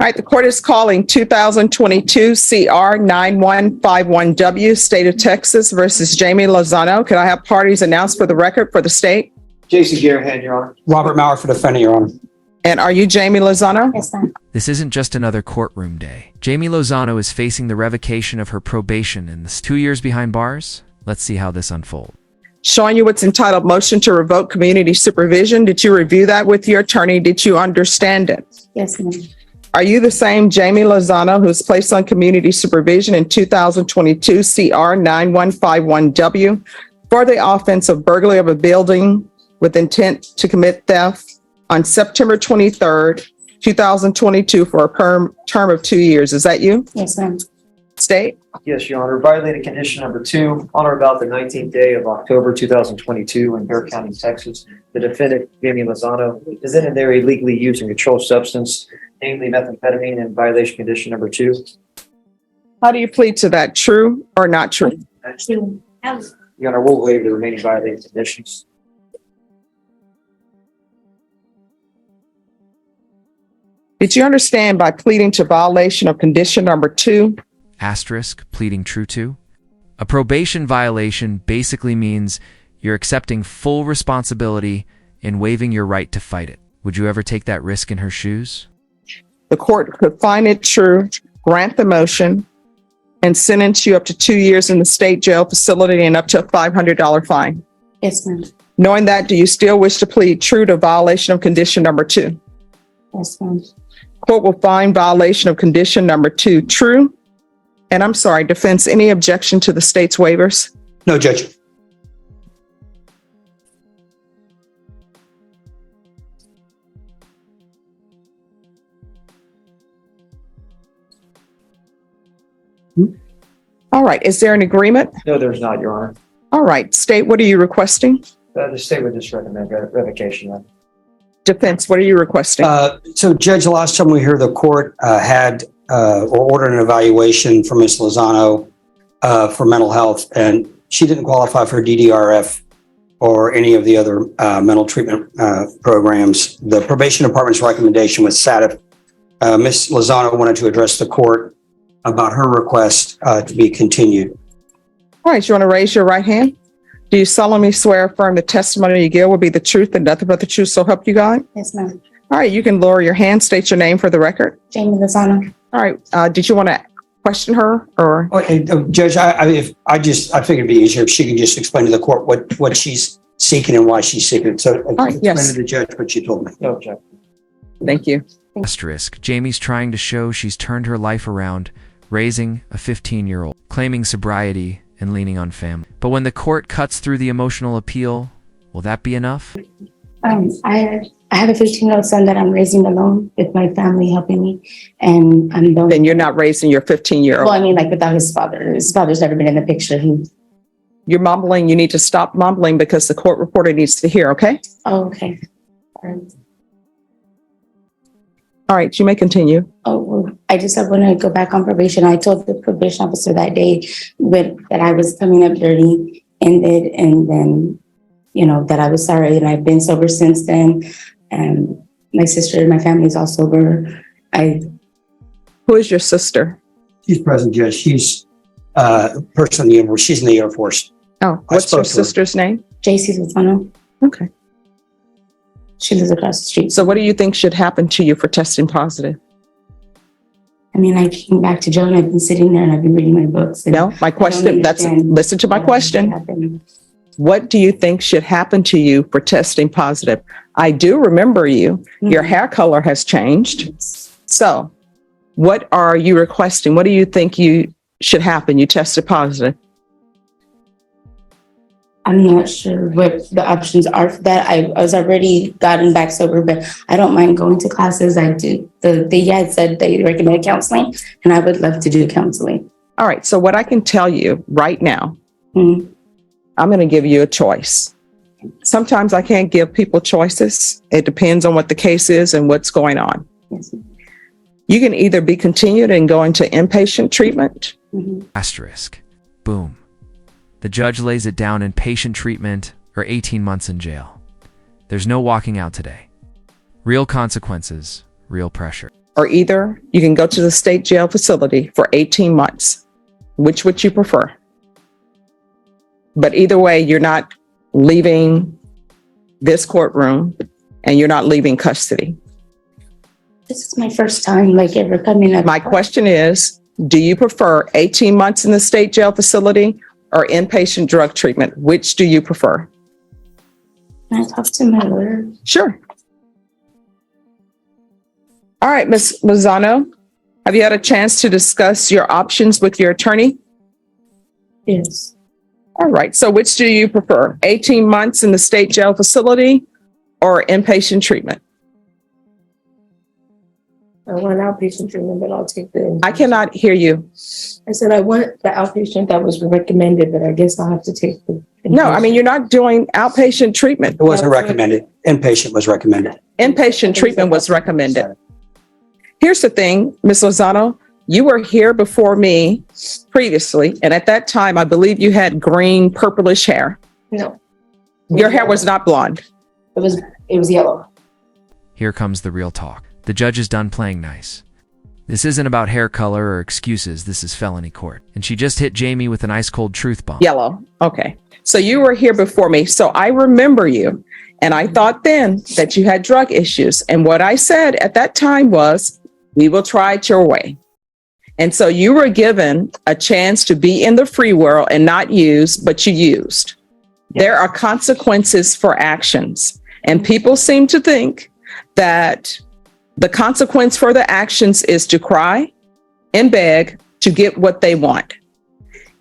All right, the court is calling 2022 CR 9151W, State of Texas versus Jamie Lozano. Could I have parties announced for the record for the state? Jason Garahan, Your Honor. Robert Maurer for defendant, Your Honor. And are you Jamie Lozano? Yes, ma'am. This isn't just another courtroom day. Jamie Lozano is facing the revocation of her probation and this 2 years behind bars. Let's see how this unfolds. Showing you what's entitled Motion to Revoke Community Supervision. Did you review that with your attorney? Did you understand it? Yes, ma'am. Are you the same Jamie Lozano who was placed on community supervision in 2022 CR 9151W for the offense of burglary of a building with intent to commit theft on September 23rd, 2022 for a term of 2 years? Is that you? Yes, ma'am. State? Yes, Your Honor. Violating condition number 2, on or about the 19th day of October 2022 in Bexar County, Texas, the defendant, Jamie Lozano, is in and there illegally using a controlled substance, namely methamphetamine, in violation condition number 2. How do you plead to that? True or not true? True. Your Honor, we'll waive the remaining violating conditions. Did you understand by pleading to violation of condition number 2? Asterisk, pleading true to. A probation violation basically means you're accepting full responsibility and waiving your right to fight it. Would you ever take that risk in her shoes? The court could find it true, grant the motion, and sentence you up to 2 years in the state jail facility and up to a $500 fine. Yes, ma'am. Knowing that, do you still wish to plead true to violation of condition number 2? Yes, ma'am. Court will find violation of condition number 2 true. And I'm sorry, defense, any objection to the state's waivers? No, Judge. All right, is there an agreement? No, there's not, Your Honor. All right, state, what are you requesting? The state would just recommend revocation then. Defense, what are you requesting? So, Judge, the last time we heard the court had or ordered an evaluation for Ms. Lozano for mental health, and she didn't qualify for DDRF or any of the other mental treatment programs. The probation department's recommendation was SATIF. Ms. Lozano wanted to address the court about her request to be continued. All right, you want to raise your right hand? Do you solemnly swear affirm the testimony you give will be the truth and nothing but the truth, so help you God? Yes, ma'am. All right, you can lower your hand, state your name for the record. Jamie Lozano. All right, did you want to question her or? Okay, Judge, I figured it'd be easier if she could just explain to the court what she's seeking and why she's seeking it. So right, yes. Explain to the judge what she told me. No objection. Thank you. Asterisk, Jamie's trying to show she's turned her life around, raising a 15-year-old, claiming sobriety and leaning on family. But when the court cuts through the emotional appeal, will that be enough? I have a 15-year-old son that I'm raising alone with my family helping me, and I'm the. Then you're not raising your 15-year-old. Well, I mean, like without his father. His father's never been in the picture. You're mumbling. You need to stop mumbling because the court reporter needs to hear. Okay. Oh, okay. All right. All right, you may continue. Oh, well, I just want to go back on probation. I told the probation officer that day that I was coming up dirty, ended, and then, that I was sorry, and I've been sober since then. And my sister and my family is all sober. Who is your sister? She's present, Judge. She's a person in the Air Force. She's in the Air Force. Oh, what's your sister's name? JC Lozano. Okay. She lives across the street. So what do you think should happen to you for testing positive? I mean, I came back to jail and I've been sitting there and I've been reading my books. No, my question, listen to my question. What do you think should happen to you for testing positive? I do remember you. Mm-hmm. Your hair color has changed. So what are you requesting? What do you think should happen? You tested positive. I'm not sure what the options are for that. I was already gotten back sober, but I don't mind going to classes. I do. They had said they recommended counseling, and I would love to do counseling. All right. So what I can tell you right now, mm-hmm. I'm going to give you a choice. Sometimes I can't give people choices. It depends on what the case is and what's going on. Yes. You can either be continued and go into inpatient treatment. Mm-hmm. Asterisk. Boom. The judge lays it down in patient treatment or 18 months in jail. There's no walking out today. Real consequences, real pressure. or either you can go to the state jail facility for 18 months. Which would you prefer? But either way, you're not leaving this courtroom and you're not leaving custody. This is my first time like ever coming up. My question is, do you prefer 18 months in the state jail facility or inpatient drug treatment? Which do you prefer? Can I talk to my lawyer? Sure. All right, Ms. Lozano, have you had a chance to discuss your options with your attorney? Yes. All right, so which do you prefer? 18 months in the state jail facility or inpatient treatment? I want outpatient treatment, but I'll take the. I cannot hear you. I said I want the outpatient that was recommended, but I guess I'll have to take the. No, I mean, you're not doing outpatient treatment. It wasn't recommended. Inpatient was recommended. Inpatient treatment was recommended. Here's the thing, Ms. Lozano, you were here before me previously, and at that time, I believe you had green, purplish hair. No, Your hair was not blonde. it was yellow. Here comes the real talk. The judge is done playing nice. This isn't about hair color or excuses. This is felony court. And she just hit Jamie with an ice cold truth bomb. Yellow. Okay. So you were here before me. So I remember you. And I thought then that you had drug issues. And what I said at that time was, we will try it your way. And so you were given a chance to be in the free world and not use, but you used. There are consequences for actions. And people seem to think that the consequence for the actions is to cry and beg to get what they want.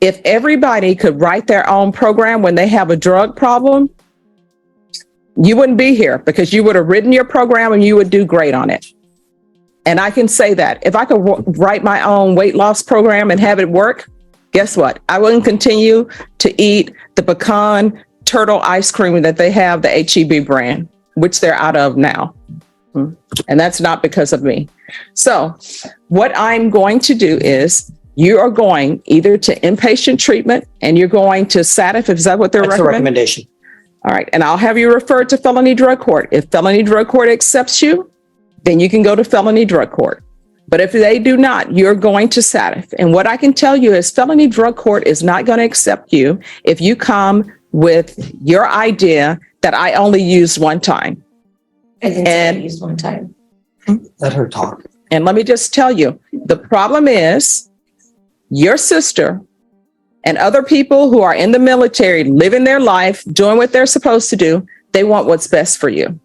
If everybody could write their own program when they have a drug problem, you wouldn't be here because you would have written your program and you would do great on it. And I can say that if I could write my own weight loss program and have it work, guess what? I wouldn't continue to eat the pecan turtle ice cream that they have, the HEB brand, which they're out of now. And that's not because of me. So what I'm going to do is you are going either to inpatient treatment and you're going to SATF. Is that what they're That's the recommending? recommendation. All right. And I'll have you referred to felony drug court. If felony drug court accepts you, then you can go to felony drug court. But if they do not, you're going to SATF. And what I can tell you is felony drug court is not going to accept you if you come with your idea that I only used one time. I didn't And- use one time. Let her talk. And let me just tell you, the problem is your sister and other people who are in the military living their life, doing what they're supposed to do, they want what's best for you.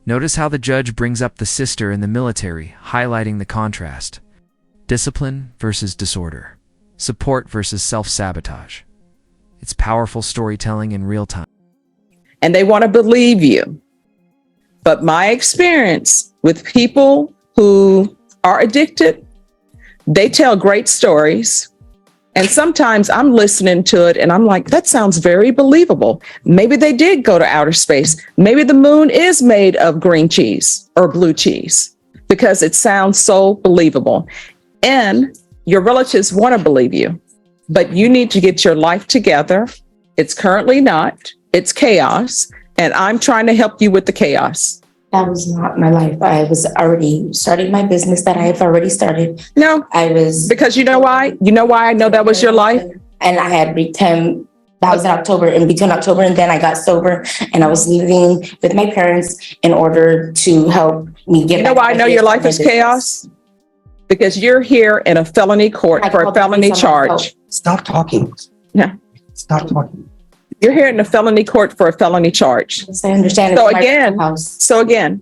Notice how the judge brings up the sister in the military, highlighting the contrast. Discipline versus disorder. Support versus self-sabotage. It's powerful storytelling in real time. And they want to believe you. But my experience with people who are addicted, they tell great stories. And sometimes I'm listening to it and I'm like, that sounds very believable. Maybe they did go to outer space. Maybe the moon is made of green cheese or blue cheese because it sounds so believable. And your relatives want to believe you, but you need to get your life together. It's currently not. It's chaos. And I'm trying to help you with the chaos. That was not my life. I was already starting my business that I have already started. No, I was. because you know why? You know why I know that was your life? And I had returned. That was in October. In between October and then I got sober and I was living with my parents in order to help me get. You know back why I my know your business. life is chaos? Because you're here in a felony court I for a called the felony police on myself. charge. Stop talking. Yeah. Stop talking. You're here in a felony court for a felony charge. Yes, I understand. So It's my again- house. So again,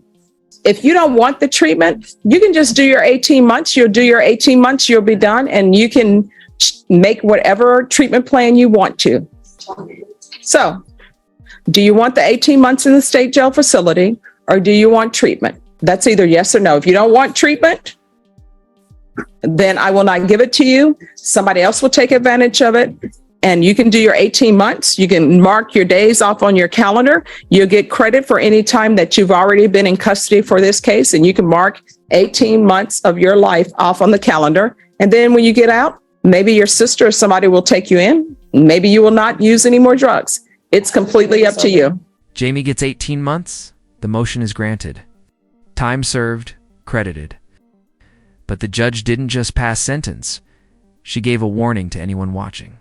if you don't want the treatment, you can just do your 18 months. You'll do your 18 months, you'll be done, and you can make whatever treatment plan you want to. So, do you want the 18 months in the state jail facility or do you want treatment? That's either yes or no. If you don't want treatment, then I will not give it to you. Somebody else will take advantage of it. And you can do your 18 months. You can mark your days off on your calendar. You'll get credit for any time that you've already been in custody for this case. And you can mark 18 months of your life off on the calendar. And then when you get out, maybe your sister or somebody will take you in. Maybe you will not use any more drugs. It's completely up to you. Jamie gets 18 months. The motion is granted. Time served, credited. But the judge didn't just pass sentence. She gave a warning to anyone watching.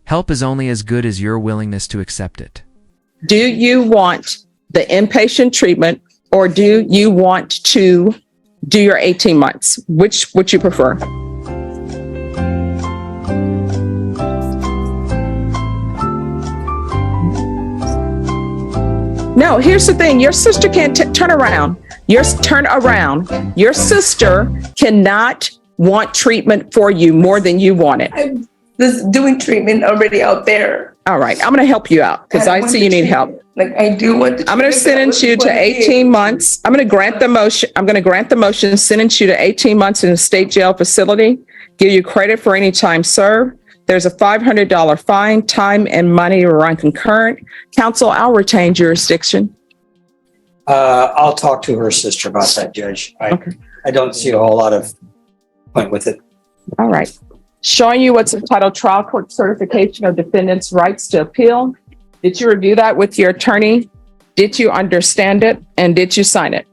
Help is only as good as your willingness to accept it. Do you want the inpatient treatment or do you want to do your 18 months? Which would you prefer? No, here's the thing. Your sister can't turn around. Turn around. Your sister cannot want treatment for you more than you want it. I was doing treatment already out there. All right, I'm going to help you out because I want see the you need treatment. help. Like, I do want the I'm going to treatment, but sentence you to what it is. 18 months. I'm going to grant the motion. I'm going to grant the motion, sentence you to 18 months in a state jail facility, give you credit for any time served. There's a $500 fine, time and money run concurrent. Counsel, I'll retain jurisdiction. I'll talk to her sister about that, Judge. Okay. I don't see a whole lot of point with it. All right. Showing you what's entitled Trial Court Certification of Defendant's Rights to Appeal. Did you review that with your attorney? Did you understand it? And did you sign it?